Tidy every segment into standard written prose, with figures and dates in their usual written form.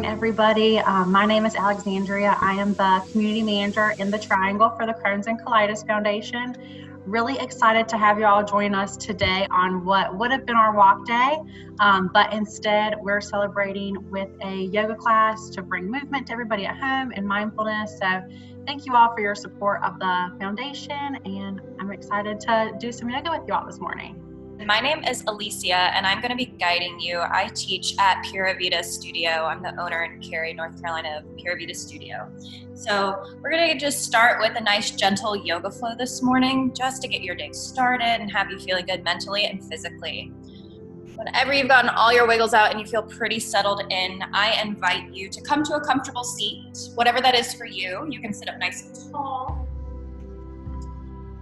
morning, everybody. My name is Alexandria. I am the community manager in the Triangle for the Crohn's and Colitis Foundation. Really excited to have you all join us today on what would have been our walk day, but instead we're celebrating with a yoga class to bring movement to everybody at home and mindfulness. So thank you all for your support of the foundation, and I'm excited to do some yoga with you all this morning. My name is Alicia, and I'm going to be guiding you. I teach at Pura Vida Studio. I'm the owner in Cary, North Carolina of Pura Vida Studio. So we're going to just start with a nice gentle yoga flow this morning, just to get your day started and have you feeling good mentally and physically. Whenever you've gotten all your wiggles out and you feel pretty settled in, I invite you to come to a comfortable seat, whatever that is for you. You can sit up nice and tall.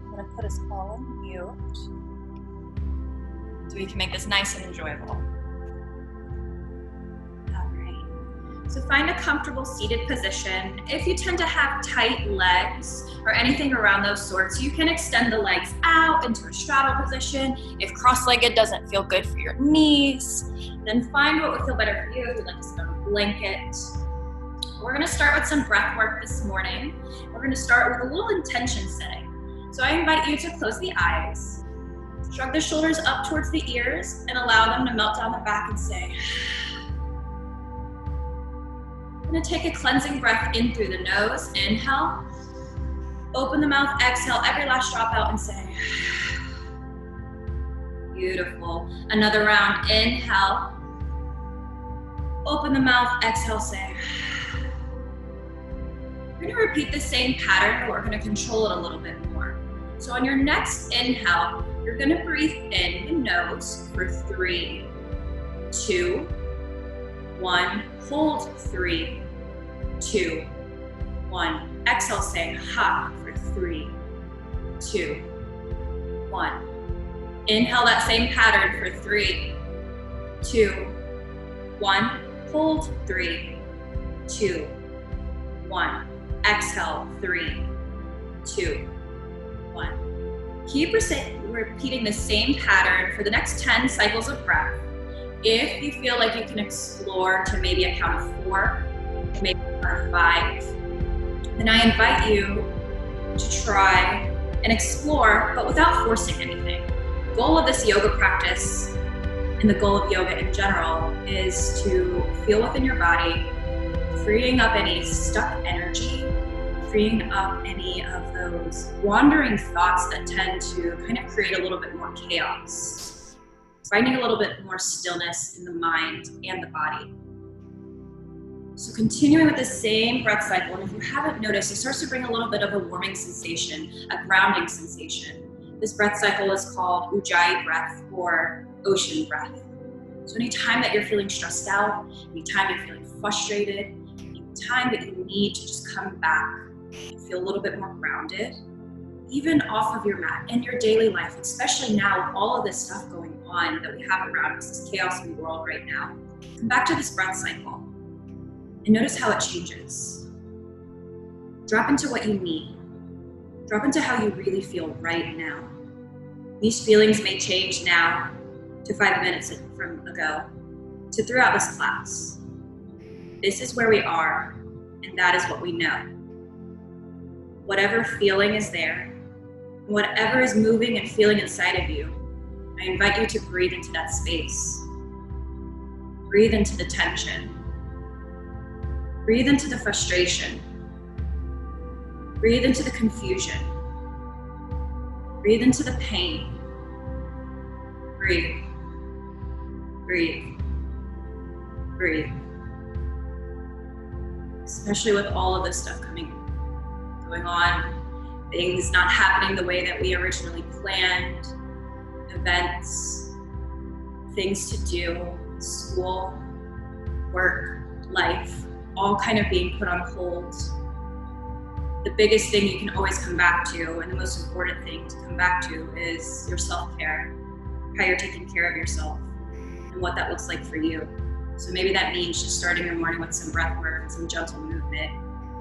I'm going to put us all on mute, so we can make this nice and enjoyable. All right. So find a comfortable seated position. If you tend to have tight legs or anything around those sorts, you can extend the legs out into a straddle position. If cross-legged doesn't feel good for your knees, then find what would feel better for you. If you'd like to sit on a blanket. We're gonna start with some breath work this morning. We're gonna start with a little intention setting. So I invite you to close the eyes. Shrug the shoulders up towards the ears and allow them to melt down the back and say, I'm gonna take a cleansing breath in through the nose, inhale. Open the mouth, exhale, every last drop out and say, beautiful. Another round, inhale. Open the mouth, exhale, say. We're gonna repeat the same pattern, but we're gonna control it a little bit more. So on your next inhale, you're gonna breathe in the nose for 3, 2, 1. Hold 3, 2, 1. Exhale, say ha for 3, 2, 1. Inhale that same pattern for 3, 2, 1. Hold 3, 2, 1. Exhale 3, 2, 1. Keep repeating the same pattern for the next 10 cycles of breath. If you feel like you can explore to maybe a count of 4, maybe a count of 5, then I invite you to try and explore, but without forcing anything. The goal of this yoga practice and the goal of yoga in general is to feel within your body, freeing up any stuck energy, freeing up any of those wandering thoughts that tend to kind of create a little bit more chaos. Finding a little bit more stillness in the mind and the body. So continuing with the same breath cycle, and if you haven't noticed, it starts to bring a little bit of a warming sensation, a grounding sensation. This breath cycle is called Ujjayi breath or ocean breath. So anytime that you're feeling stressed out, anytime you're feeling frustrated, anytime that you need to just come back and feel a little bit more grounded, even off of your mat in your daily life, especially now with all of this stuff going on that we have around us, this chaos in the world right now. Come back to this breath cycle and notice how it changes. Drop into what you need. Drop into how you really feel right now. These feelings may change now to 5 minutes from ago to throughout this class. This is where we are, and that is what we know. Whatever feeling is there, whatever is moving and feeling inside of you, I invite you to breathe into that space. Breathe into the tension. Breathe into the frustration. Breathe into the confusion. Breathe into the pain. Breathe. Breathe. Breathe. Especially with all of this stuff going on, things not happening the way that we originally planned, events, things to do, school, work, life, all kind of being put on hold. The biggest thing you can always come back to, and the most important thing to come back to, is your self-care, how you're taking care of yourself, and what that looks like for you. So maybe that means just starting your morning with some breath work, some gentle movement.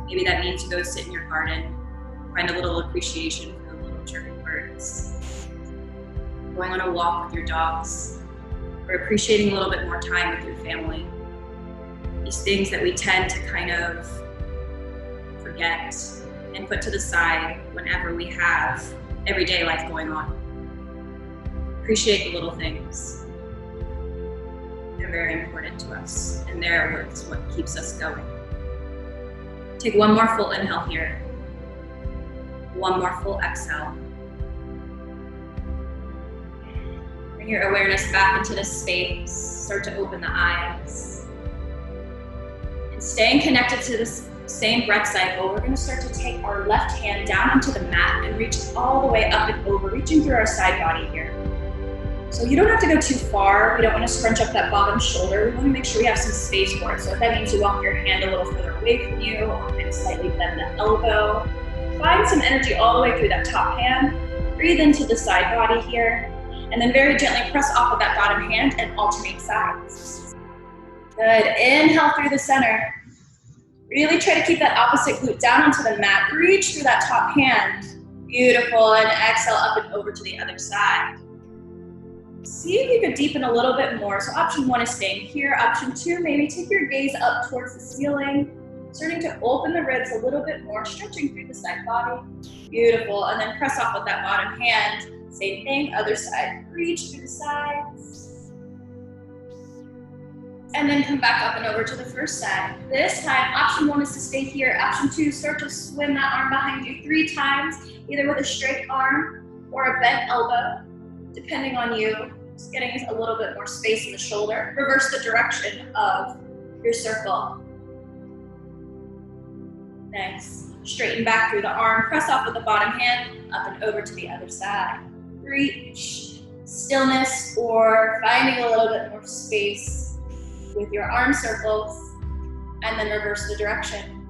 Maybe that means to go sit in your garden, find a little appreciation for the little chirping birds. Going on a walk with your dogs, or appreciating a little bit more time with your family. These things that we tend to kind of forget and put to the side whenever we have everyday life going on. Appreciate the little things. They're very important to us, and they're what keeps us going. Take one more full inhale here. One more full exhale. Bring your awareness back into the space. Start to open the eyes. And staying connected to this same breath cycle, we're going to start to take our left hand down onto the mat and reach all the way up and over, reaching through our side body here. So you don't have to go too far. We don't want to scrunch up that bottom shoulder. We want to make sure we have some space for it. So if that means you walk your hand a little further away from you, or maybe slightly bend the elbow, find some energy all the way through that top hand. Breathe into the side body here, and then very gently press off of that bottom hand and alternate sides. Good. Inhale through the center. Really try to keep that opposite glute down onto the mat. Reach through that top hand. Beautiful. And exhale up and over to the other side. See if you could deepen a little bit more. So option 1 is staying here. Option 2, maybe take your gaze up towards the ceiling, starting to open the ribs a little bit more, stretching through the side body. Beautiful. And then press off with that bottom hand. Same thing, other side. Reach through the sides. And then come back up and over to the first side. This time, option 1 is to stay here. Option 2, start to swim that arm behind you 3 times, either with a straight arm or a bent elbow, depending on you. Just getting a little bit more space in the shoulder. Reverse the direction of your circle. Nice. Straighten back through the arm. Press off with the bottom hand, up and over to the other side. Reach, stillness, or finding a little bit more space with your arm circles, and then reverse the direction.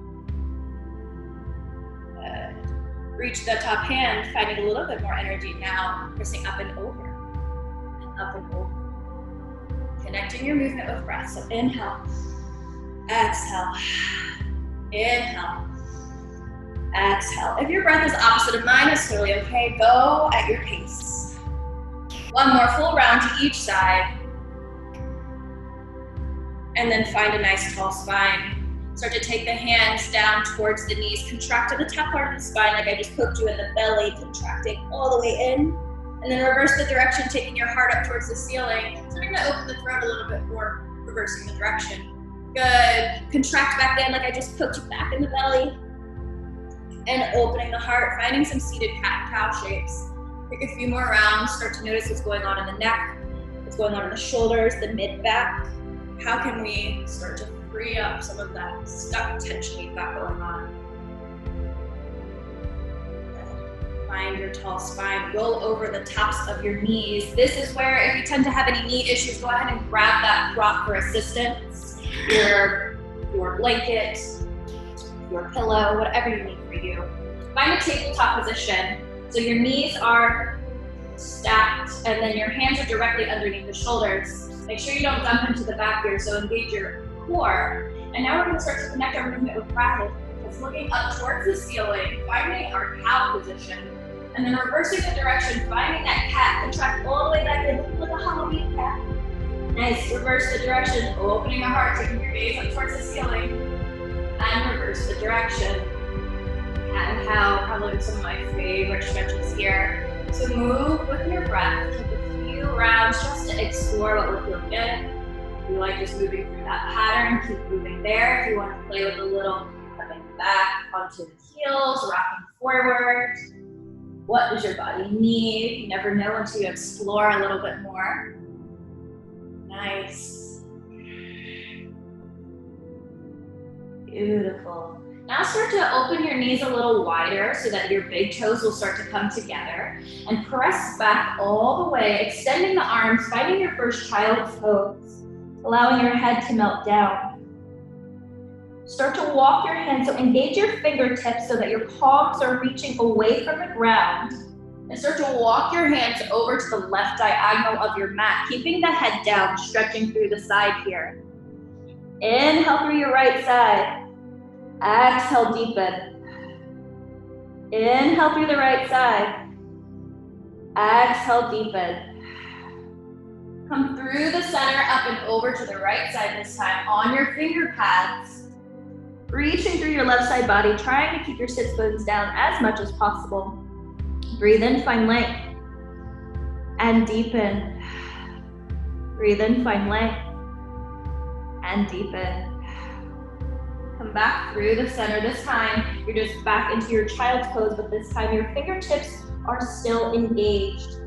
Reach the top hand, finding a little bit more energy now, pressing up and over, and up and over. Connecting your movement with breath. So inhale, exhale, inhale, exhale. If your breath is opposite of mine, it's totally okay. Go at your pace. One more full round to each side. And then find a nice tall spine. Start to take the hands down towards the knees. Contract to the top part of the spine like I just poked you in the belly, contracting all the way in. And then reverse the direction, taking your heart up towards the ceiling. Starting to open the throat a little bit more, reversing the direction. Good. Contract back in like I just poked you back in the belly. And opening the heart, finding some seated cat and cow shapes. Take a few more rounds. Start to notice what's going on in the neck, what's going on in the shoulders, the mid-back. How can we start to free up some of that stuck tension you've got going on? Find your tall spine. Roll over the tops of your knees. This is where, if you tend to have any knee issues, go ahead and grab that prop for assistance. Your blanket, your pillow, whatever you need for you. Find a tabletop position. So your knees are stacked, and then your hands are directly underneath the shoulders. Make sure you don't dump into the back here, so engage your core. And now we're going to start to connect our movement with breath. It's looking up towards the ceiling, finding our cow position, and then reversing the direction, finding that cat. Contract all the way back in, looking like a Halloween cat. Nice. Reverse the direction, opening the heart, taking your gaze up towards the ceiling, and reverse the direction. Cat and cow, probably some of my favorite stretches here. So move with your breath. Take a few rounds just to explore what would feel good. If you like just moving through that pattern, keep moving there. If you want to play with a little coming back onto the heels, rocking forward. What does your body need? You never know until you explore a little bit more. Nice. Beautiful. Now start to open your knees a little wider so that your big toes will start to come together, and press back all the way, extending the arms, finding your first child's pose, allowing your head to melt down. Start to walk your hands, so engage your fingertips so that your palms are reaching away from the ground, and start to walk your hands over to the left diagonal of your mat, keeping the head down, stretching through the side here. Inhale through your right side. Exhale, deepen. Inhale through the right side. Exhale, deepen. Come through the center, up and over to the right side this time on your finger pads. Reaching through your left side body, trying to keep your sits bones down as much as possible. Breathe in, find length. And deepen. Breathe in, find length. And deepen. Come back through the center. This time, you're just back into your child's pose, but this time your fingertips are still engaged.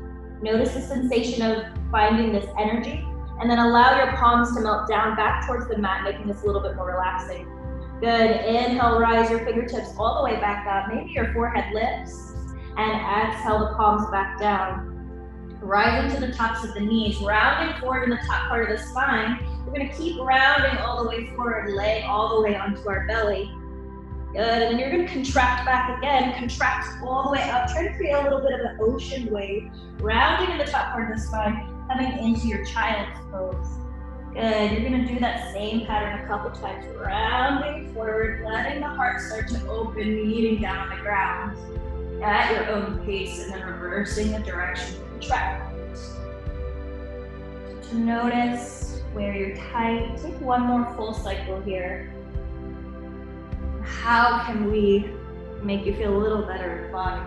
Notice the sensation of finding this energy, and then allow your palms to melt down back towards the mat, making this a little bit more relaxing. Good, inhale, rise your fingertips all the way back up. Maybe your forehead lifts, and exhale the palms back down. Rise into the tops of the knees, rounding forward in the top part of the spine. We're gonna keep rounding all the way forward, laying all the way onto our belly. Good, and then you're gonna contract back again, contract all the way up, try to create a little bit of an ocean wave, rounding in the top part of the spine, coming into your child's pose. Good, you're gonna do that same pattern a couple times, rounding forward, letting the heart start to open, meeting down on the ground at your own pace, and then reversing the direction, contract. To notice where you're tight, take one more full cycle here. How can we make you feel a little better in the body?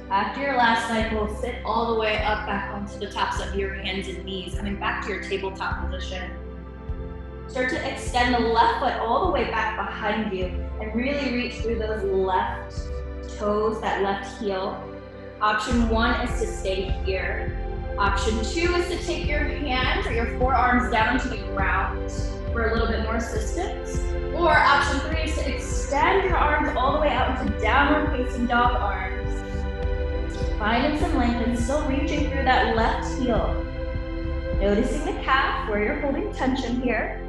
After your last cycle, sit all the way up back onto the tops of your hands and knees, coming back to your tabletop position. Start to extend the left foot all the way back behind you and really reach through those left toes, that left heel. Option one is to stay here. Option two is to take your hands or your forearms down to the ground for a little bit more assistance. Or option three is to extend your arms all the way out into downward facing dog arms. Finding some length and still reaching through that left heel. Noticing the calf where you're holding tension here.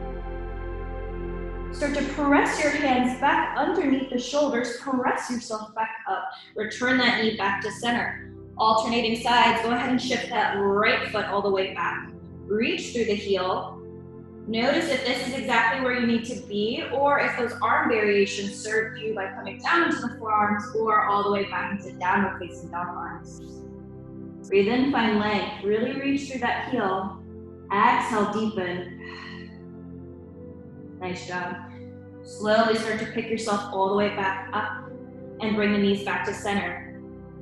Start to press your hands back underneath the shoulders, press yourself back up. Return that knee back to center. Alternating sides, go ahead and shift that right foot all the way back. Reach through the heel. Notice if this is exactly where you need to be, or if those arm variations serve you by coming down into the forearms or all the way back into downward facing dog arms. Breathe in, find length. Really reach through that heel. Exhale, deepen. Nice job. Slowly start to pick yourself all the way back up and bring the knees back to center.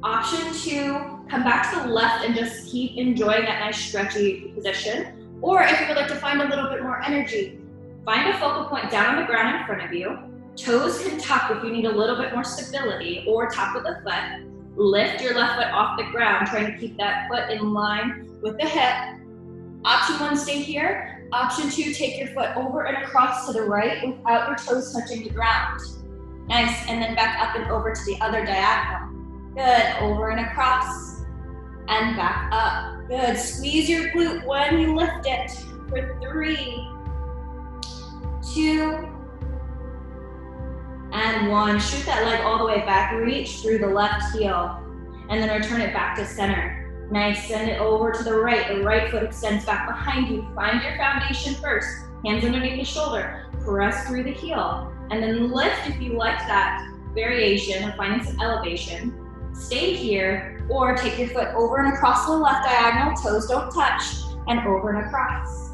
Option two, come back to the left and just keep enjoying that nice stretchy position. Or if you would like to find a little bit more energy, find a focal point down on the ground in front of you. Toes can tuck if you need a little bit more stability, or top of the foot. Lift your left foot off the ground, trying to keep that foot in line with the hip. Option one, stay here. Option two, take your foot over and across to the right without your toes touching the ground. Nice, and then back up and over to the other diagonal. Good, over and across, and back up. Good, squeeze your glute when you lift it for 3, 2, and 1. Shoot that leg all the way back, reach through the left heel, and then return it back to center. Nice, send it over to the right foot extends back behind you. Find your foundation first, hands underneath the shoulder, press through the heel, and then lift if you like that variation of finding some elevation. Stay here, or take your foot over and across the left diagonal, toes don't touch, and over and across,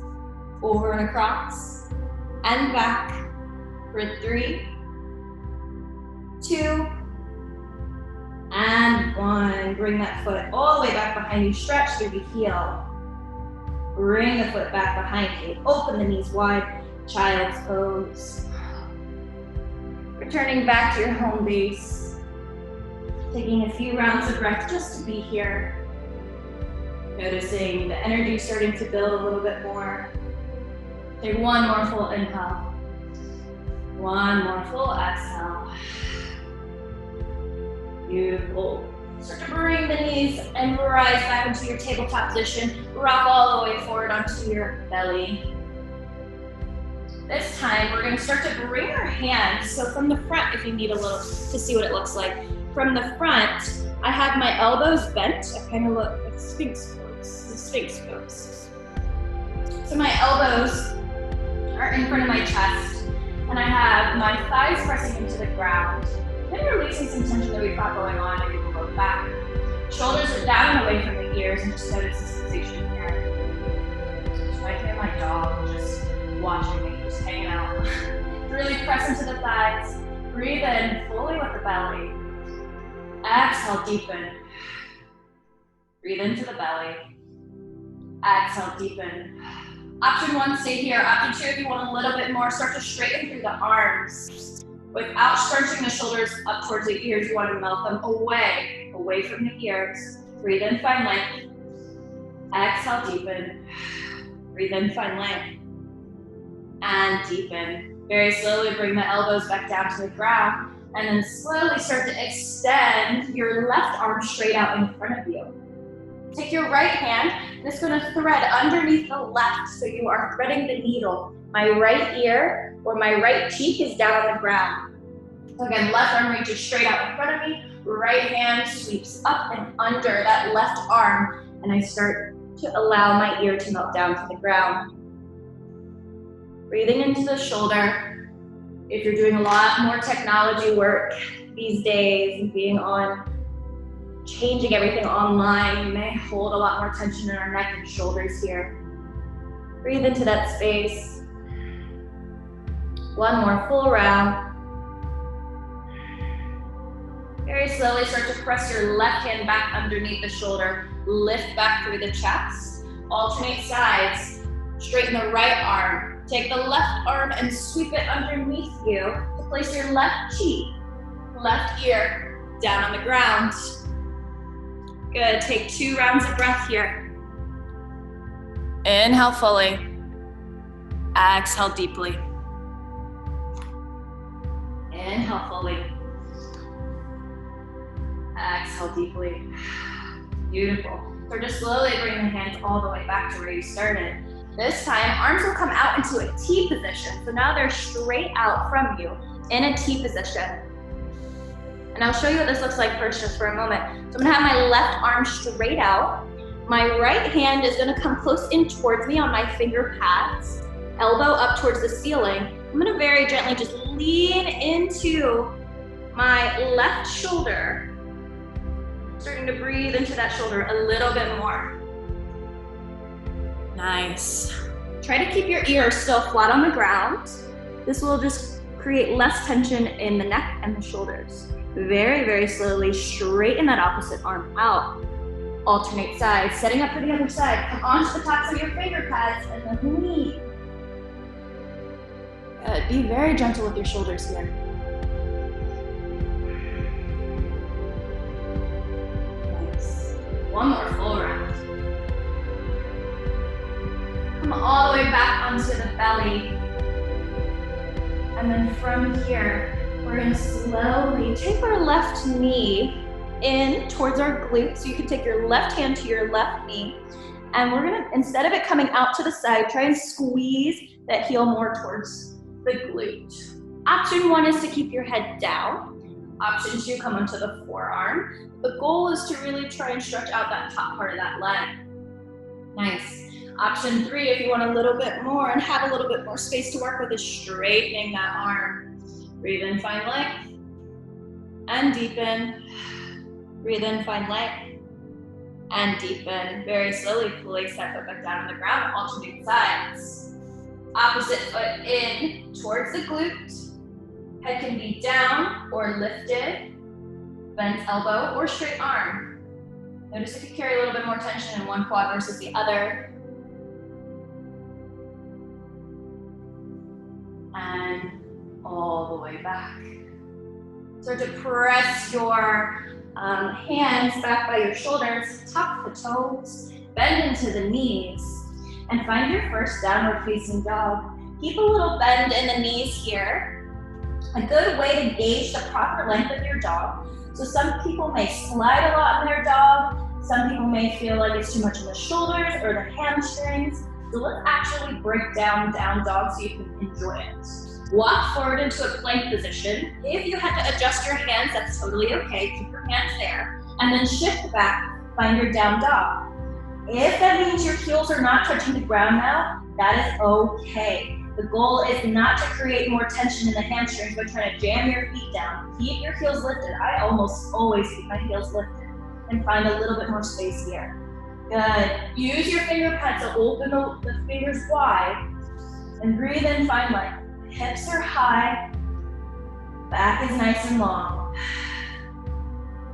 and back for 3, 2, and 1. Bring that foot all the way back behind you, stretch through the heel. Bring the foot back behind you, open the knees wide, child's pose. Returning back to your home base. Taking a few rounds of breath just to be here. Noticing the energy starting to build a little bit more. Take one more full inhale. One more full exhale. Beautiful. Start to bring the knees and rise back into your tabletop position. Rock all the way forward onto your belly. This time, we're going to start to bring our hands. So from the front, if you need a little to see what it looks like. From the front, I have my elbows bent. I kind of look like Sphinx pose. So my elbows are in front of my chest, and I have my thighs pressing into the ground. Then releasing some tension that we've got going on, maybe we'll go back. Shoulders are down and away from the ears, and just notice the sensation here. So I feel my dog just watching me, just hanging out. Really press into the thighs. Breathe in fully with the belly. Exhale, deepen. Breathe into the belly. Exhale, deepen. Option 1, stay here. Option 2, if you want a little bit more, start to straighten through the arms. Without scrunching the shoulders up towards the ears, you want to melt them away from the ears. Breathe in, find length. Exhale, deepen. Breathe in, find length. And deepen. Very slowly bring the elbows back down to the ground, and then slowly start to extend your left arm straight out in front of you. Take your right hand, and it's going to thread underneath the left, so you are threading the needle. My right ear or my right cheek is down on the ground. So again, left arm reaches straight out in front of me, right hand sweeps up and under that left arm, and I start to allow my ear to melt down to the ground. Breathing into the shoulder. If you're doing a lot more technology work these days and being on, changing everything online, you may hold a lot more tension in our neck and shoulders here. Breathe into that space. One more full round. Very slowly start to press your left hand back underneath the shoulder. Lift back through the chest. Alternate sides. Straighten the right arm. Take the left arm and sweep it underneath you to place your left cheek, left ear down on the ground. Good, take 2 rounds of breath here. Inhale fully. Exhale deeply. Inhale fully. Exhale deeply. Beautiful. So just slowly bring the hands all the way back to where you started. This time, arms will come out into a T position. So now they're straight out from you in a T position. And I'll show you what this looks like first just for a moment. So I'm gonna have my left arm straight out. My right hand is gonna come close in towards me on my finger pads, elbow up towards the ceiling. I'm gonna very gently just lean into my left shoulder. Starting to breathe into that shoulder a little bit more. Nice. Try to keep your ear still flat on the ground. This will just create less tension in the neck and the shoulders. Very, very slowly straighten that opposite arm out. Alternate sides, setting up for the other side. Come onto the tops of your finger pads and then lean. Good. Be very gentle with your shoulders here. Nice. One more full round. Come all the way back onto the belly. And then from here, we're gonna slowly take our left knee in towards our glute. So you can take your left hand to your left knee. And we're gonna, instead of it coming out to the side, try and squeeze that heel more towards the glute. Option 1 is to keep your head down. Option 2, come onto the forearm. The goal is to really try and stretch out that top part of that leg. Nice. Option 3, if you want a little bit more and have a little bit more space to work with, is straightening that arm. Breathe in, find length, and deepen. Breathe in, find length, and deepen. Very slowly, place that foot back down on the ground, alternate sides. Opposite foot in towards the glute. Head can be down or lifted, bent elbow or straight arm. Notice if you carry a little bit more tension in one quad versus the other. And all the way back. Start to press your hands back by your shoulders, tuck the toes, bend into the knees, and find your first downward facing dog. Keep a little bend in the knees here. A good way to gauge the proper length of your dog. So some people may slide a lot in their dog. Some people may feel like it's too much in the shoulders or the hamstrings. So let's actually break down down dog so you can enjoy it. Walk forward into a plank position. If you had to adjust your hands, that's totally okay. Keep your hands there. And then shift back, find your down dog. If that means your heels are not touching the ground now, that is okay. The goal is not to create more tension in the hamstrings by trying to jam your feet down. Keep your heels lifted. I almost always keep my heels lifted. and find a little bit more space here. Good. Use your finger pad to open the fingers wide and breathe in, find length. Hips are high, back is nice and long.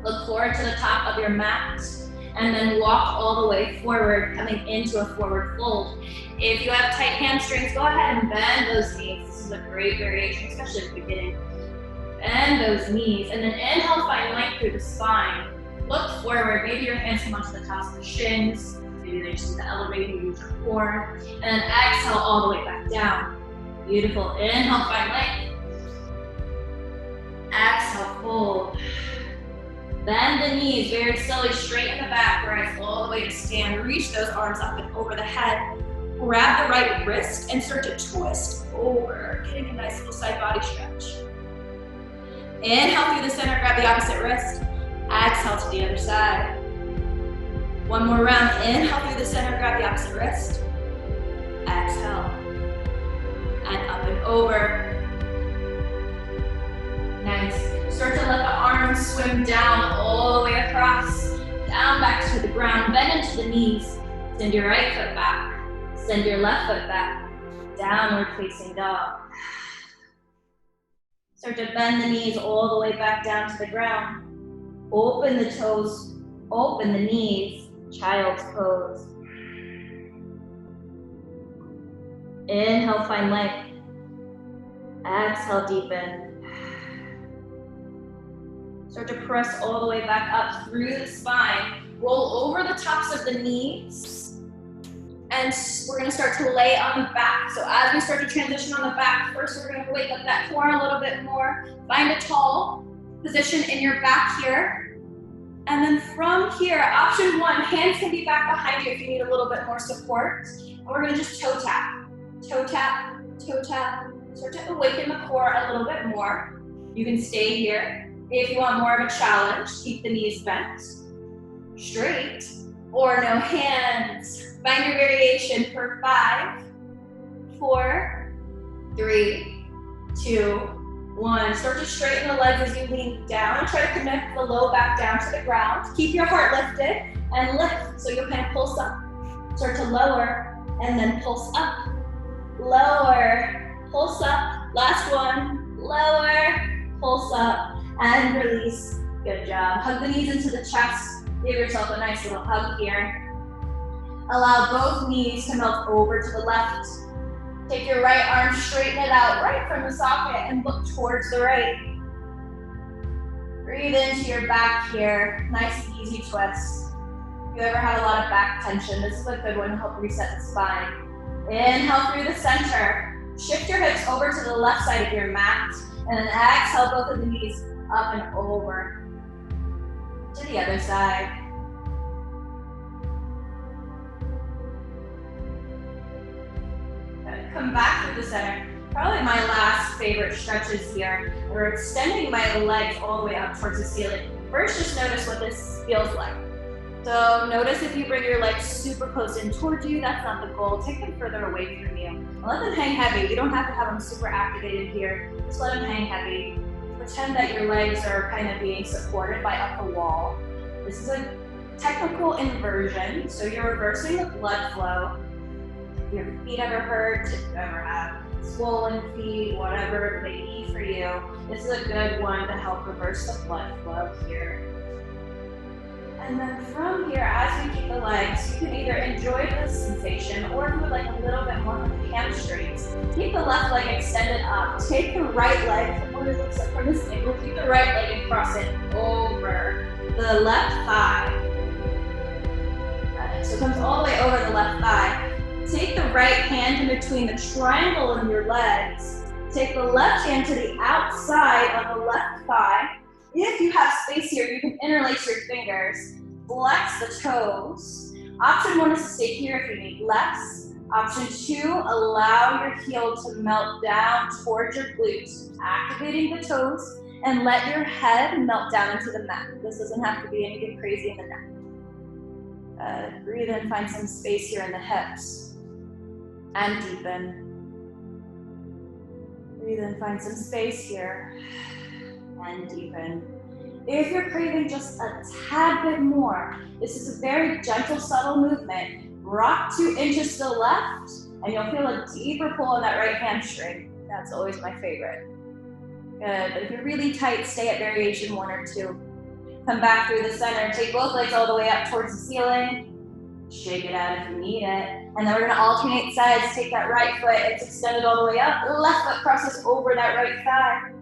Look forward to the top of your mat and then walk all the way forward, coming into a forward fold. If you have tight hamstrings, go ahead and bend those knees. This is a great variation, especially at the beginning. Bend those knees, and then inhale, find length through the spine. Look forward, maybe your hands come onto the tops of the shins, maybe they just need to elevate, you use your core, and then exhale all the way back down. Beautiful, inhale, find length. Exhale, fold. Bend the knees very slowly, straighten the back, rise all the way to stand. Reach those arms up and over the head. Grab the right wrist and start to twist over, getting a nice little side body stretch. Inhale through the center, grab the opposite wrist. Exhale to the other side. One more round. Inhale through the center, grab the opposite wrist. Exhale. And up and over. Nice. Start to let the arms swim down all the way across. Down back to the ground. Bend into the knees. Send your right foot back. Send your left foot back. Downward facing dog. Start to bend the knees all the way back down to the ground. Open the toes, open the knees, child's pose. Inhale, find length. Exhale, deepen. Start to press all the way back up through the spine. Roll over the tops of the knees. And we're gonna start to lay on the back. So as we start to transition on the back, first we're gonna wake up that core a little bit more. Find a tall position in your back here. And then from here, option one, hands can be back behind you if you need a little bit more support. And we're gonna just toe tap. Toe tap, toe tap. Start to awaken the core a little bit more. You can stay here. If you want more of a challenge, keep the knees bent, straight, or no hands. Find your variation for 5, 4, 3, 2, 1. Start to straighten the legs as you lean down. Try to connect the low back down to the ground. Keep your heart lifted and lift. So you'll kind of pulse up. Start to lower and then pulse up. Lower, pulse up. Last one. Lower, pulse up. And release. Good job. Hug the knees into the chest. Give yourself a nice little hug here. Allow both knees to melt over to the left. Take your right arm, straighten it out right from the socket and look towards the right. Breathe into your back here. Nice easy twist. If you ever have a lot of back tension, this is a good one to help reset the spine. Inhale through the center. Shift your hips over to the left side of your mat. And then exhale both of the knees up and over to the other side. Come back through the center. Probably my last favorite stretches here. We're extending my legs all the way up towards the ceiling. First, just notice what this feels like. So notice if you bring your legs super close in towards you, that's not the goal. Take them further away from you. And let them hang heavy. You don't have to have them super activated here. Just let them hang heavy. Pretend that your legs are kind of being supported by up the wall. This is a technical inversion, so you're reversing the blood flow. If your feet ever hurt, if you ever have swollen feet, whatever it may be for you, this is a good one to help reverse the blood flow here. And then from here, as we keep the legs, you can either enjoy this sensation or if you would like a little bit more of the hamstrings. Keep the left leg extended up. Take the right leg from what it looks like from this angle. Keep the right leg and cross it over the left thigh. So it comes all the way over the left thigh. Take the right hand in between the triangle of your legs. Take the left hand to the outside of the left thigh. If you have space here, you can interlace your fingers. Flex the toes. Option one is to stay here if you need less. Option two, allow your heel to melt down towards your glutes, activating the toes, and let your head melt down into the mat. This doesn't have to be anything crazy in the neck. Breathe in, find some space here in the hips, and deepen. Breathe in, find some space here, and deepen. If you're craving just a tad bit more, this is a very gentle, subtle movement. Rock 2 inches to the left, and you'll feel a deeper pull in that right hamstring. That's always my favorite. Good, but if you're really tight, stay at variation 1 or 2. Come back through the center, take both legs all the way up towards the ceiling. Shake it out if you need it. And then we're gonna alternate sides. Take that right foot, it's extended all the way up. Left foot crosses over that right thigh.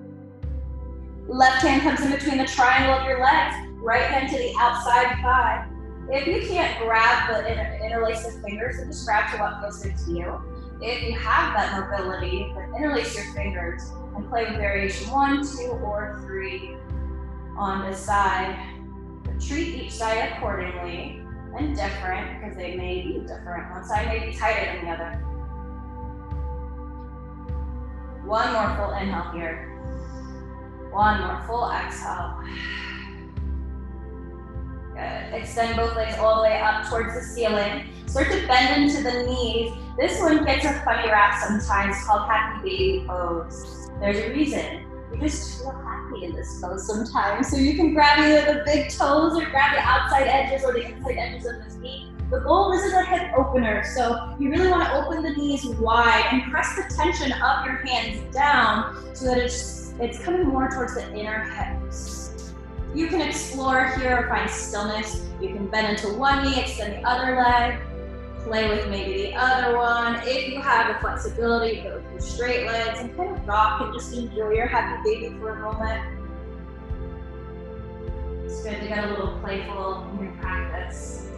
Left hand comes in between the triangle of your legs. Right hand to the outside thigh. If you can't grab the interlace the fingers, then just grab to what feels good to you. If you have that mobility, then interlace your fingers and play with variation 1, 2, or 3 on this side. But treat each side accordingly and different because they may be different. One side may be tighter than the other. One more full inhale here. One more full exhale. Good. Extend both legs all the way up towards the ceiling. Start to bend into the knees. This one gets a funny rap sometimes called happy baby pose. There's a reason. You just feel happy in this pose sometimes. So you can grab either the big toes or grab the outside edges or the inside edges of the feet. The goal, this is a hip opener. So you really want to open the knees wide and press the tension of your hands down so that it's coming more towards the inner hips. You can explore here or find stillness. You can bend into one knee, extend the other leg, play with maybe the other one. If you have the flexibility, go through straight legs and kind of rock and just enjoy your happy baby for a moment. It's good to get a little playful in your practice.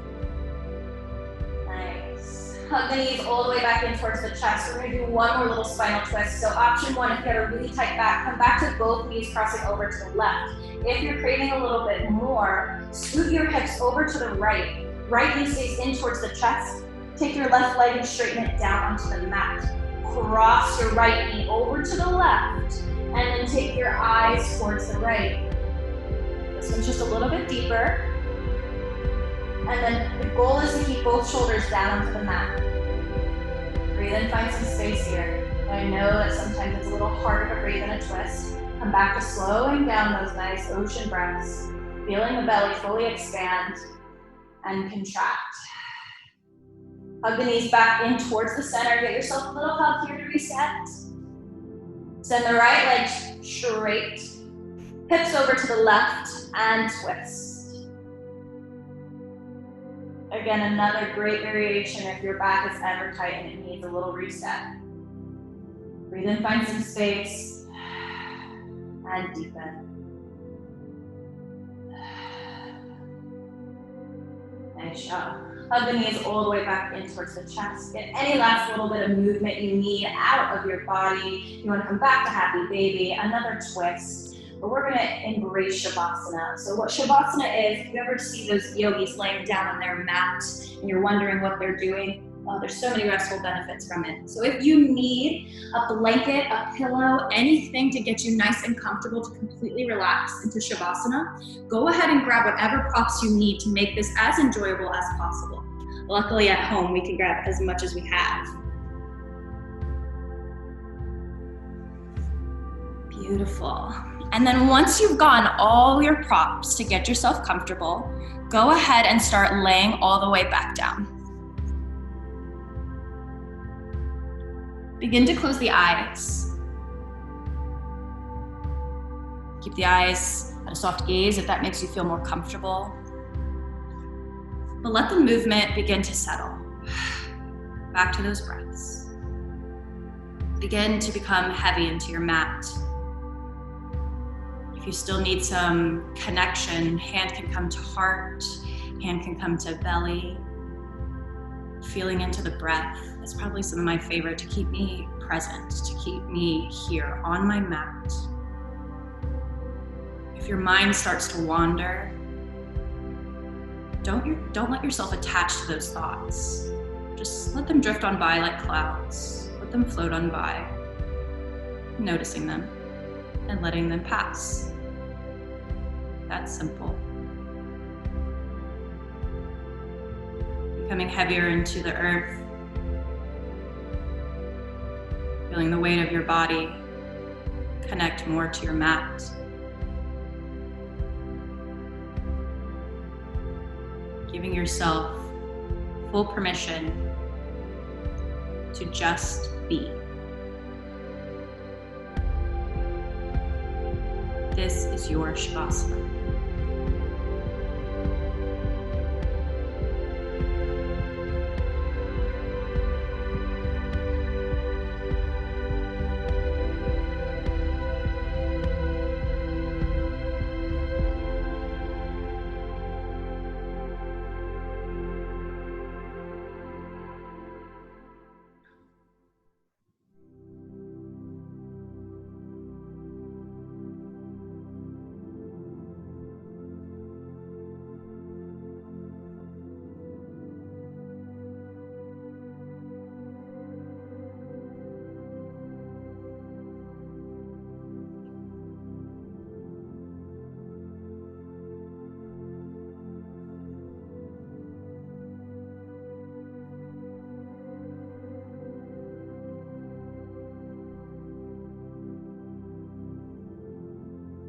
Nice. Hug the knees all the way back in towards the chest. We're gonna do one more little spinal twist. So option 1, if you have a really tight back, come back to both knees crossing over to the left. If you're craving a little bit more, scoot your hips over to the right. Right knee stays in towards the chest. Take your left leg and straighten it down onto the mat. Cross your right knee over to the left, and then take your eyes towards the right. This one's just a little bit deeper. And then the goal is to keep both shoulders down onto the mat. Breathe in, find some space here. I know that sometimes it's a little harder to breathe in a twist. Come back to slowing down those nice ocean breaths, feeling the belly fully expand and contract. Hug the knees back in towards the center. Get yourself a little hug here to reset. Send the right leg straight. Hips over to the left and twist. Again, another great variation if your back is ever tight and it needs a little reset. Breathe in, find some space, and deepen. Nice job. Hug the knees all the way back in towards the chest. Get any last little bit of movement you need out of your body. You want to come back to happy baby, another twist. But we're going to embrace Shavasana. So what Shavasana is, if you ever see those yogis laying down on their mat and you're wondering what they're doing, well, there's so many restful benefits from it. So if you need a blanket, a pillow, anything to get you nice and comfortable to completely relax into Shavasana, go ahead and grab whatever props you need to make this as enjoyable as possible. Luckily at home, we can grab as much as we have. Beautiful. And then once you've gotten all your props to get yourself comfortable, go ahead and start laying all the way back down. Begin to close the eyes. Keep the eyes at a soft gaze if that makes you feel more comfortable. But let the movement begin to settle. Back to those breaths. Begin to become heavy into your mat. If you still need some connection, hand can come to heart, hand can come to belly. Feeling into the breath. That's probably some of my favorite to keep me present, to keep me here on my mat. If your mind starts to wander, don't let yourself attach to those thoughts. Just let them drift on by like clouds. Let them float on by, noticing them and letting them pass. That's simple. Becoming heavier into the earth. Feeling the weight of your body connect more to your mat. Giving yourself full permission to just be. This is your Shavasana.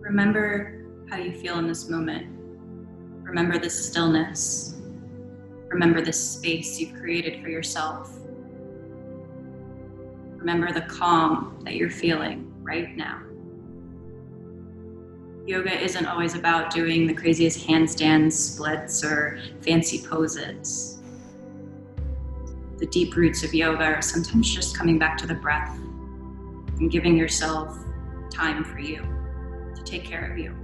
Remember how you feel in this moment. Remember this stillness. Remember this space you've created for yourself. Remember the calm that you're feeling right now. Yoga isn't always about doing the craziest handstands, splits, or fancy poses. The deep roots of yoga are sometimes just coming back to the breath and giving yourself time for you, to take care of you.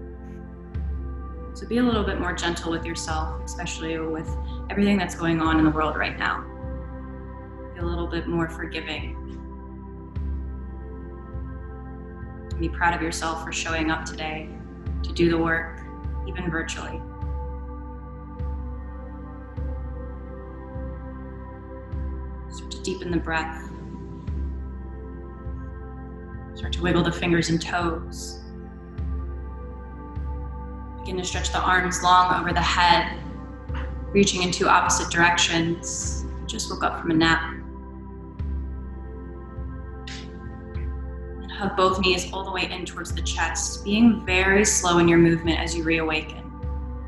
So be a little bit more gentle with yourself, especially with everything that's going on in the world right now. Be a little bit more forgiving. Be proud of yourself for showing up today to do the work, even virtually. Start to deepen the breath. Start to wiggle the fingers and toes. Begin to stretch the arms long over the head, reaching in two opposite directions. Just woke up from a nap. And hug both knees all the way in towards the chest, being very slow in your movement as you reawaken.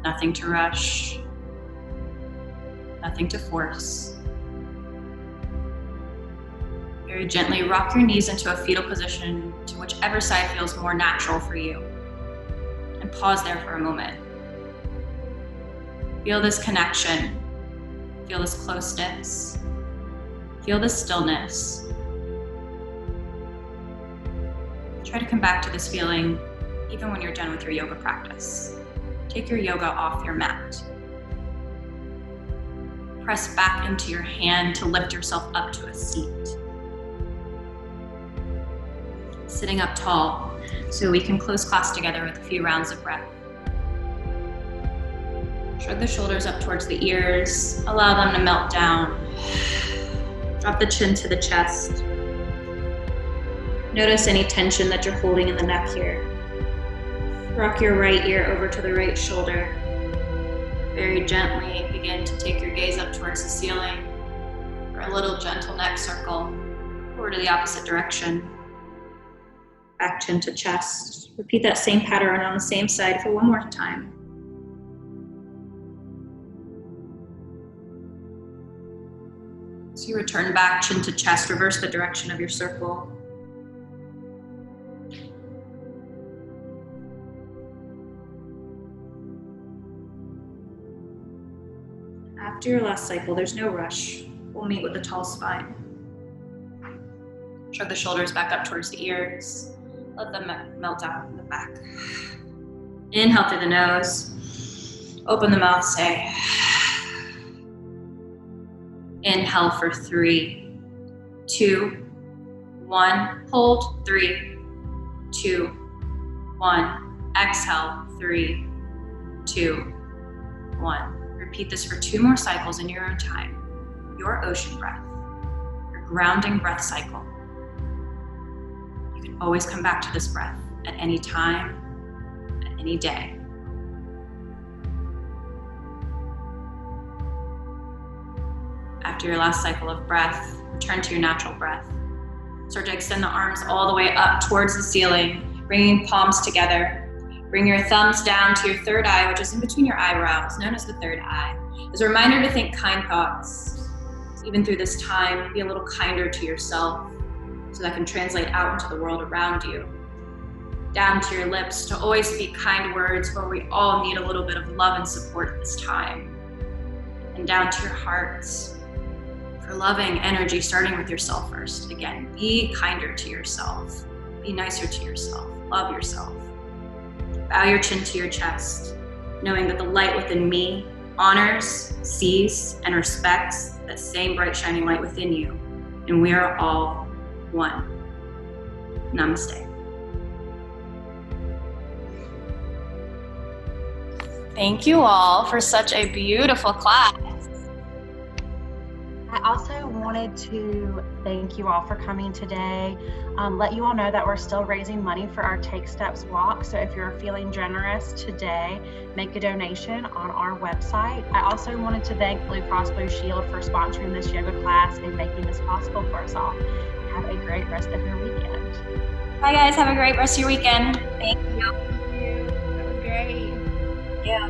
Nothing to rush, nothing to force. Very gently rock your knees into a fetal position to whichever side feels more natural for you. And pause there for a moment. Feel this connection. Feel this closeness. Feel this stillness. Try to come back to this feeling even when you're done with your yoga practice. Take your yoga off your mat. Press back into your hand to lift yourself up to a seat. Sitting up tall, so we can close class together with a few rounds of breath. Shrug the shoulders up towards the ears, allow them to melt down. Drop the chin to the chest. Notice any tension that you're holding in the neck here. Rock your right ear over to the right shoulder. Very gently begin to take your gaze up towards the ceiling for a little gentle neck circle, or to the opposite direction. Back chin to chest. Repeat that same pattern on the same side for one more time. So you return back chin to chest, reverse the direction of your circle. After your last cycle, there's no rush. We'll meet with a tall spine. Shrug the shoulders back up towards the ears. Let them melt out in the back. Inhale through the nose. Open the mouth, say. Inhale for 3, 2, 1. Hold, 3, 2, 1. Exhale, 3, 2, 1. Repeat this for 2 more cycles in your own time. Your ocean breath, your grounding breath cycle. You can always come back to this breath at any time, at any day. After your last cycle of breath, return to your natural breath. Start to extend the arms all the way up towards the ceiling, bringing palms together. Bring your thumbs down to your third eye, which is in between your eyebrows, known as the third eye. As a reminder to think kind thoughts. Even through this time, be a little kinder to yourself so that can translate out into the world around you. Down to your lips to always speak kind words, for we all need a little bit of love and support at this time. And down to your hearts for loving energy, starting with yourself first. Again, be kinder to yourself. Be nicer to yourself. Love yourself. Bow your chin to your chest, knowing that the light within me honors, sees, and respects that same bright shining light within you. And we are all one. Namaste. Thank you all for such a beautiful class. I also wanted to thank you all for coming today. Let you all know that we're still raising money for our Take Steps walk. So if you're feeling generous today, make a donation on our website. I also wanted to thank Blue Cross Blue Shield for sponsoring this yoga class and making this possible for us all. Have a great rest of your weekend. Bye guys, have a great rest of your weekend. Thank you. Thank you. That was great. Yeah.